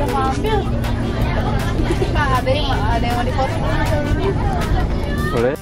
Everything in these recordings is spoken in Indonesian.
udah mau ambil. Kak, ada yang mau dipoto. Boleh.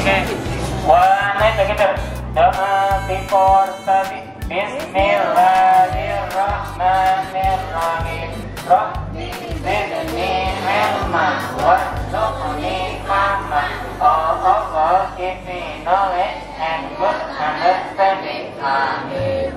Okay, one night together. Doa before study. Bismillahirrahmanirrahim. Rabbi zidni ilma warzuqni fahma. Oh Allah, give me knowledge and good understanding. Amin.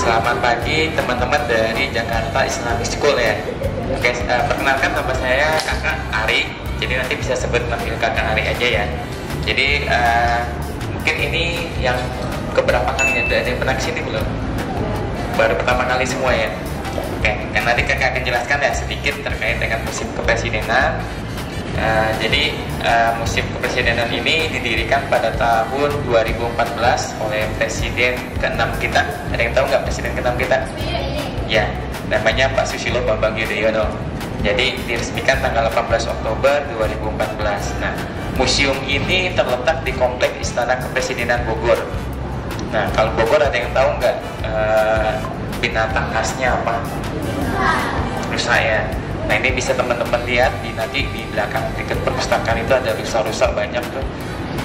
Selamat pagi teman-teman dari Jakarta Islamic School ya. Oke, perkenalkan nama saya Kakak Ari. Jadi nanti bisa sebut panggil Kakak Ari aja ya. Jadi mungkin ini yang keberapa kali ada yang pernah kesini belum? Baru pertama kali semua ya. Oke, yang nanti Kakak akan jelaskan ya sedikit terkait dengan musim kepresidenan Jadi museum kepresidenan ini didirikan pada tahun 2014 oleh Presiden ke-6 kita. Ada yang tahu nggak Presiden ke-6 kita? Ya, namanya Pak Susilo Bambang Yudhoyono. Jadi diresmikan tanggal 18 Oktober 2014. Nah, museum ini terletak di Komplek Istana Kepresidenan Bogor. Nah, kalau Bogor ada yang tahu nggak binatang khasnya apa? Rusa ya. Nah, ini bisa teman-teman lihat nanti di belakang dekat perpustakaan itu ada rusa-rusa banyak tuh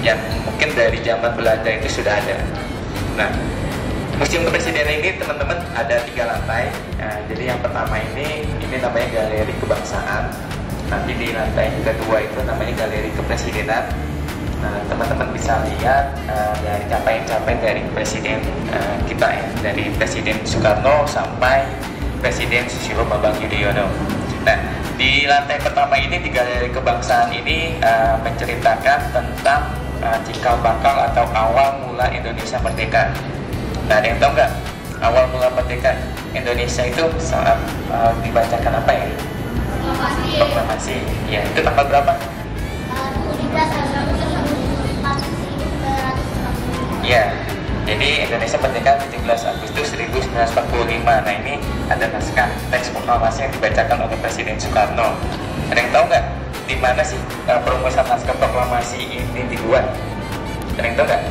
yang mungkin dari zaman Belanda itu sudah ada. Nah, Museum Kepresidenan ini teman-teman ada 3 lantai. Nah, jadi yang pertama ini namanya Galeri Kebangsaan. Nanti di lantai kedua itu namanya Galeri Kepresidenan. Nah, teman-teman bisa lihat dari capaian-capaian dari Presiden kita ya, dari Presiden Soekarno sampai Presiden Susilo Bambang Yudhoyono. Nah, di lantai pertama ini di Galeri Kebangsaan ini menceritakan tentang cikal bakal atau awal mula Indonesia merdeka. Nah, ada yang tahu nggak awal mula merdeka Indonesia itu saat dibacakan apa ya? Proklamasi. Ya, itu tanggal berapa? 17 Agustus 1945. Ya, jadi Indonesia merdeka 17 Agustus 1945. Nah, ini ada naskah teks proklamasi yang dibacakan oleh Presiden Soekarno. Ada yang tahu nggak di mana sih perumusan naskah proklamasi ini dibuat? Ada yang tahu nggak?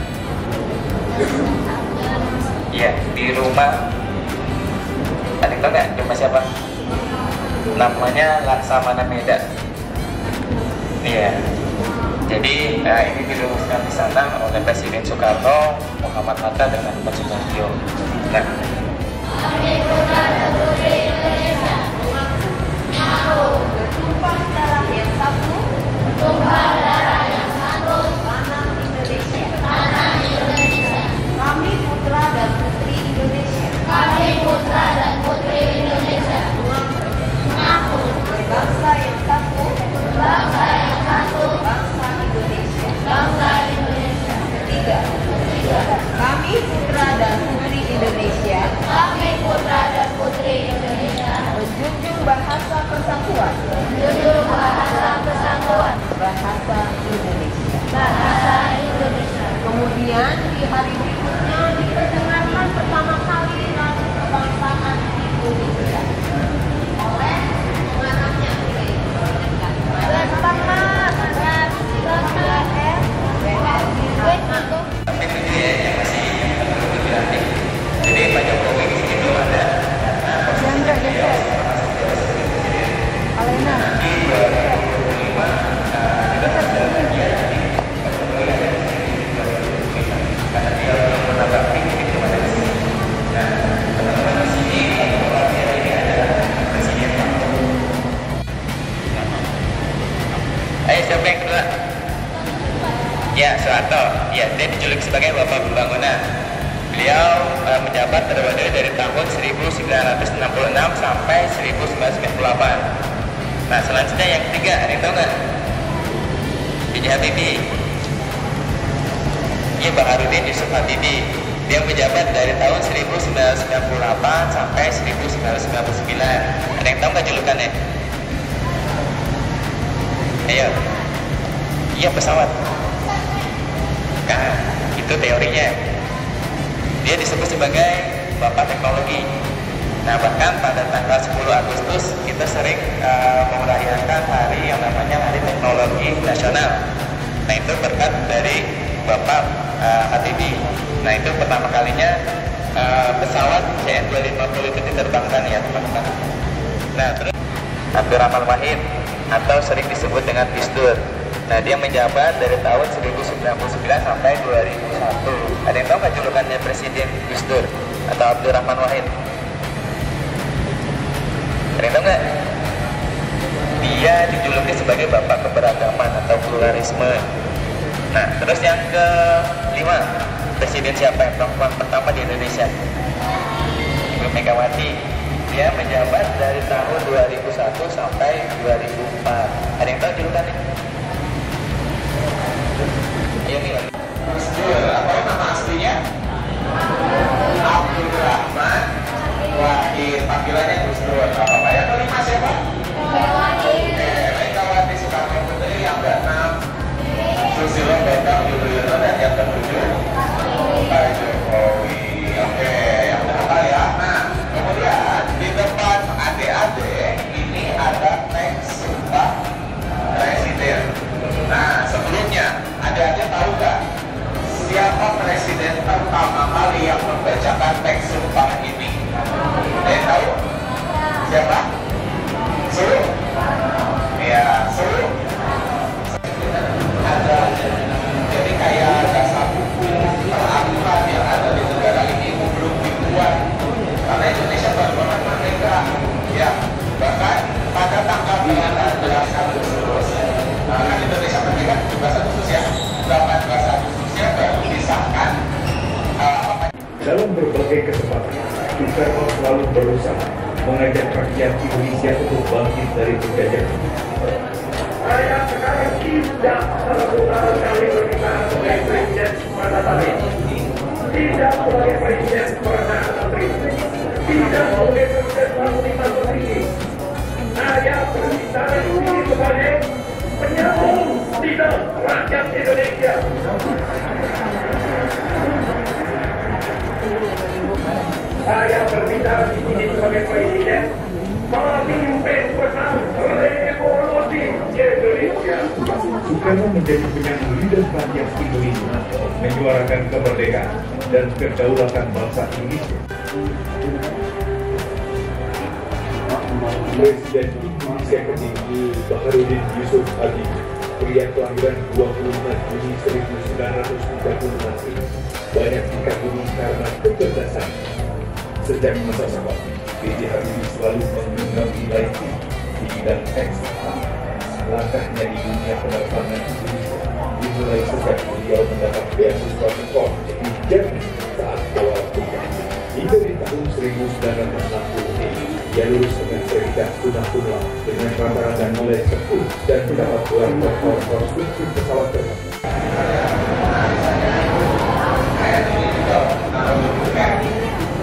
Iya, di rumah. Ada yang tahu nggak? Rumah siapa? Namanya Laksamana Medan. Iya. Jadi ini dirumuskan di sana oleh Presiden Soekarno, Muhammad Hatta dengan Pak Sutarjo. Nah, Tumpah darah yang satu, tanah Indonesia. Kami putra dan putri Indonesia. Mengaku berbangsa yang satu, bangsa Indonesia. Ketiga, kami putra dan putri Indonesia. Menjunjung bahasa persatuan. Bahasa Indonesia. Kemudian di hari berikutnya diperdengarkan pertama kali lagu kebangsaan Indonesia oleh pengarangnya. jadi Pak Jokowi di sini belum ada. Ayo, siapa yang kedua? Ya, Soeharto. Ya, dia dijuluki sebagai Bapak Pembangunan. Beliau menjabat dari tahun 1966 sampai 1998. Nah, selanjutnya yang ketiga, ada yang tahu nggak? B.J. Habibie. Ini Baharudin Yusuf Habibie. Dia menjabat dari tahun 1998 sampai 1999. Ada yang tahu nggak julukannya? Ayo. Iya, pesawat. Nah, itu teorinya. Dia disebut sebagai Bapak Teknologi. Nah, bahkan pada tanggal 10 Agustus kita sering merayakan hari yang namanya Hari Teknologi Nasional. Nah, itu berkat dari Bapak Habibie. Nah, itu pertama kalinya pesawat CN250 itu diterbangkan ya, teman-teman. Nah, terus Abdurrahman Wahid atau sering disebut dengan Gus Dur. Nah, dia menjabat dari tahun 1999 sampai 2001. Ada yang tahu nggak julukannya Presiden Gus Dur atau Abdurrahman Wahid? Ada yang tahu nggak? Dia dijuluki sebagai Bapak Keberagaman atau Pluralisme. Nah, terus yang ke-5, Presiden siapa yang perempuan pertama di Indonesia? Ibu Megawati. Dia menjabat dari tahun 2001 sampai 2004. Ada yang tahu julukannya? Ini Gus Dur, apa nama aslinya? Abdurrahman Wahid. Panggilannya Gus Dur. Apa ya? Kelima siapa? Megawati Soekarno Putri. Gatot Yudhoyono, dan yang ketujuh Pak Jokowi. Oke, yang terkenal ya. Nah, kemudian di depan adik-adik ini ada teks sumpah presiden. Nah, sebelumnya adik-adik tahu nggak siapa presiden pertama kali yang membacakan teks sumpah ini? Tahu? Siapa? Suruh? Ya, suruh. Ada, jadi kayak dasar hukum peraturan yang ada di negara ini belum dibuat karena Indonesia baru banget merdeka. Ya, bahkan pada tanggal 18 Agustus, kan Indonesia merdeka 17 Agustus ya, 18 Agustusnya baru disahkan. Dalam berbagai kesempatan, Soekarno selalu berusaha mengajak rakyat Indonesia untuk bangkit dari penjajahan. Saya sekarang tidak satu-satu kali berbicara sebagai presiden pada saat ini. Tidak sebagai presiden pada saat ini. Tidak sebagai presiden panglima tertinggi. Saya berbicara di sini sebagai penyambung lidah rakyat Indonesia. Saya berbicara di sini sebagai presiden memimpin pesan revolusi Indonesia. Soekarno menjadi penyambung lidah rakyat Indonesia, menyuarakan kemerdekaan dan kedaulatan bangsa Indonesia. Presiden Indonesia ke-10 Baharudin Yusuf Ali, pria kelahiran 25 Juni 1936 ini, banyak dikagumi karena kecerdasan. Sejak masa sekolah, B.J. Habibie selalu menggenggam nilai di bidang ekstra. Langkahnya di dunia penerbangan Indonesia dimulai sejak beliau mendapat beasiswa sekolah di Jerman saat awal kuliah. Hingga di tahun 1960, ia lulus dengan sertifikat tuna dengan rata-rata nilai 10 dan mendapat gelar doktor konstruksi pesawat terbang.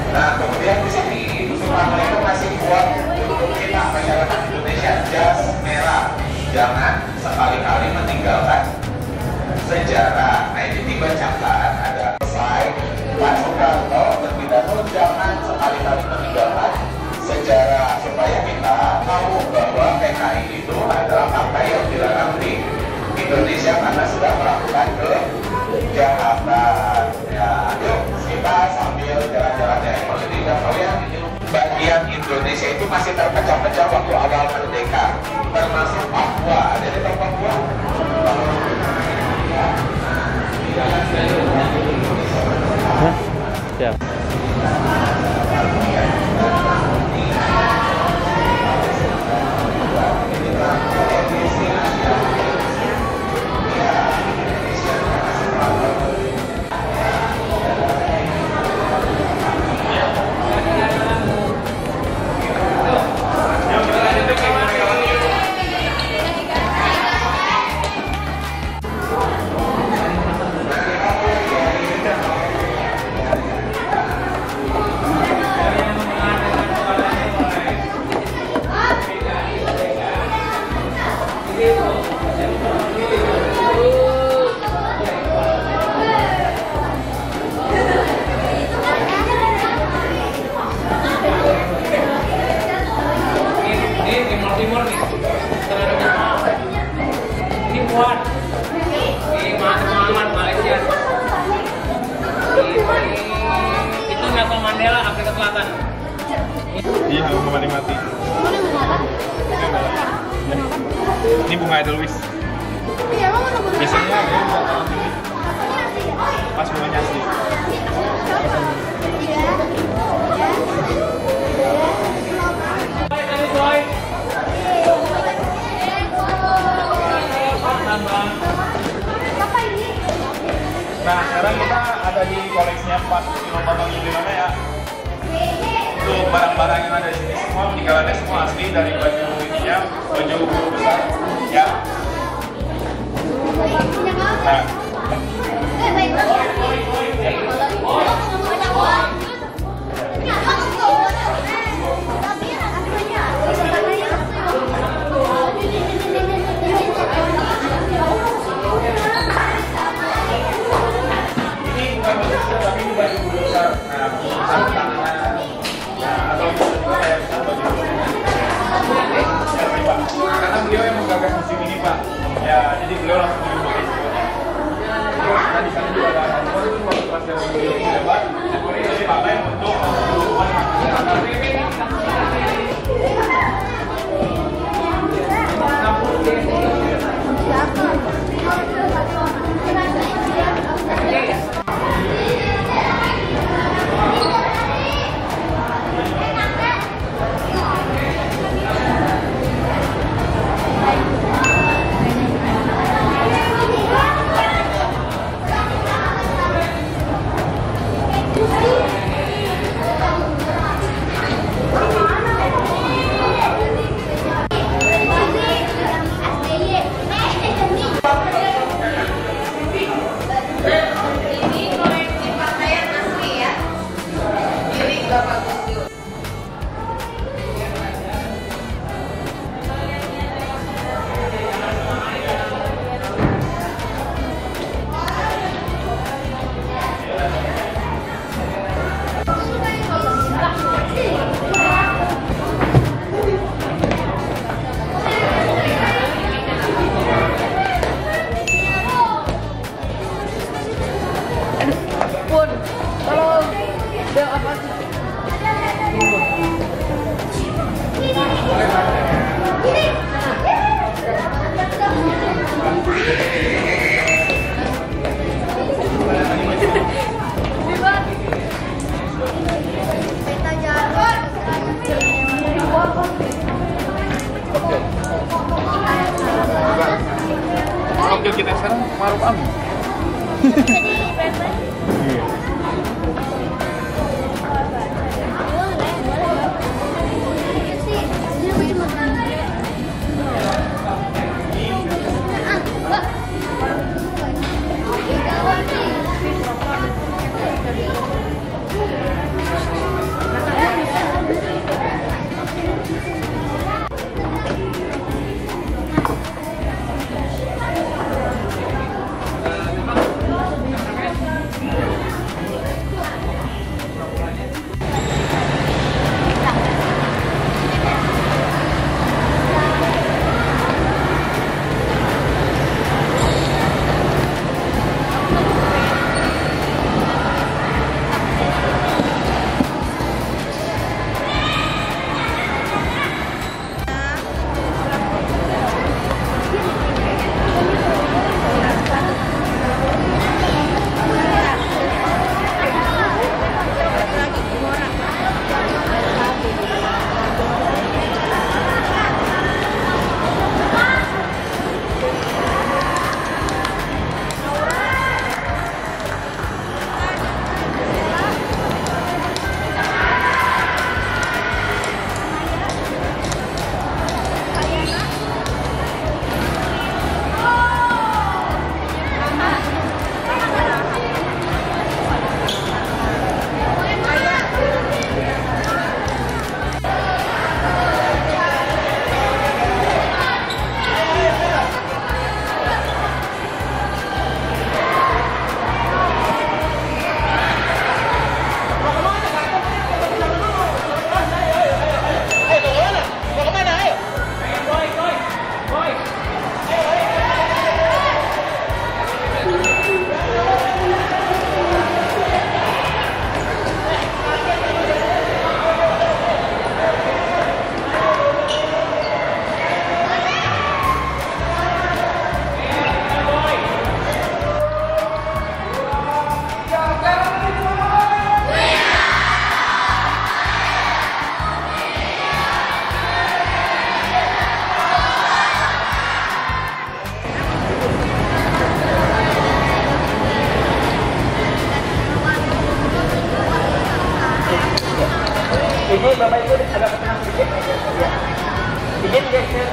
Nah, kemudian di sini Soekarno itu masih buat untuk kita masyarakat Indonesia jas merah, jangan sekali-kali meninggalkan sejarah. Nah, ini dibacakan ada selesai Pak Soekarno berpidato, jangan sekali-kali meninggalkan sejarah, supaya kita tahu bahwa PKI itu adalah partai yang dilarang di Indonesia karena sudah melakukan kejahatan. Ya, yuk kita sambil jalan-jalan dari politik dan kalian, bagian Indonesia itu masih terpecah-pecah waktu awal merdeka, termasuk Papua. Jadi tahu Papua? Siap. Itu Nelson Mandela, Afrika Selatan. Iya, bunga mati. Ini bunga Edelweiss. Biasanya ya, pas bunganya asli. Nah, sekarang kita ada di koleksinya Pak Inovator Yudhoyono ya. Untuk barang-barang yang ada di sini semua peninggalannya semua asli, dari baju ininya, baju besar ya. Nah, Oke, kita sekarang Maruf Amin. Ini Bapak Ibu agak ke tengah sedikit. Ya. Izin geser.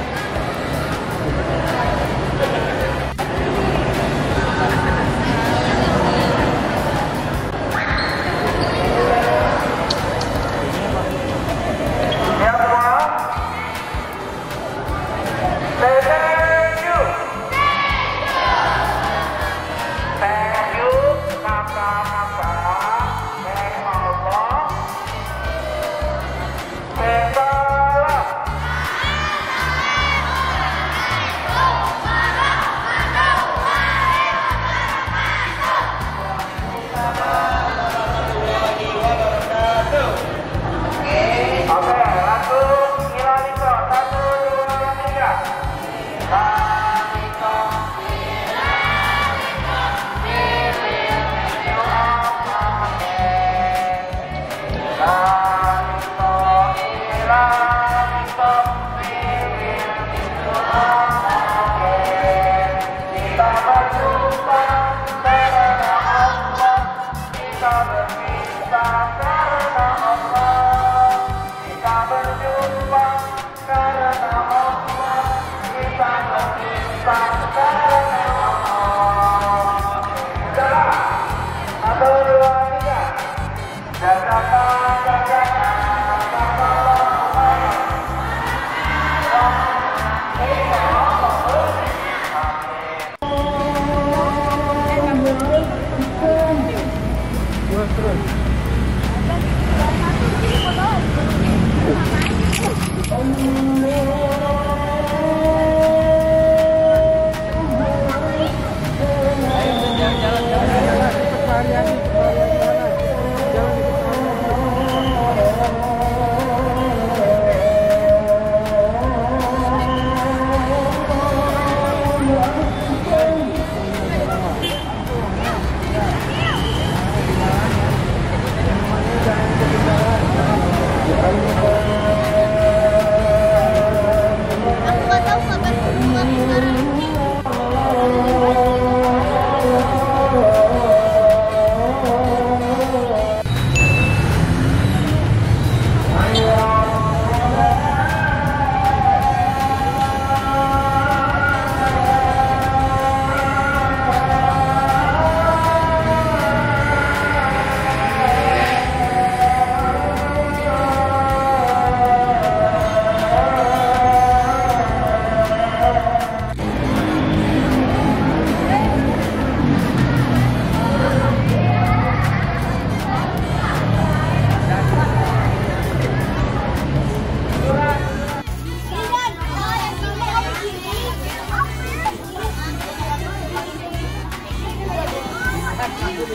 Ada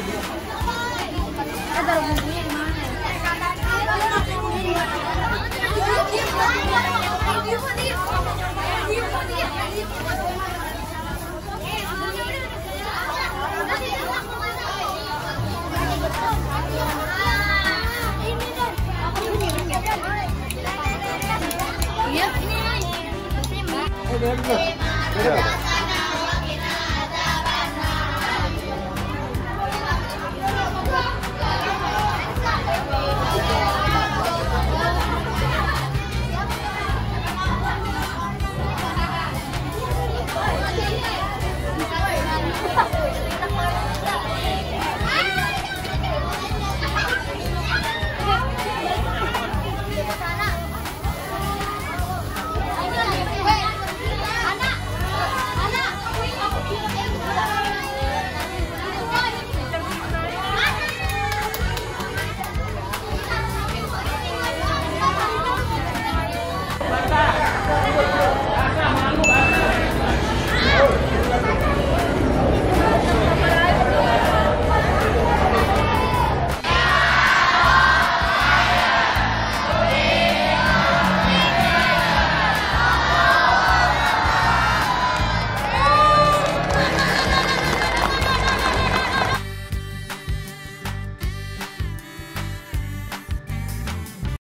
bukunya di mana? Ya.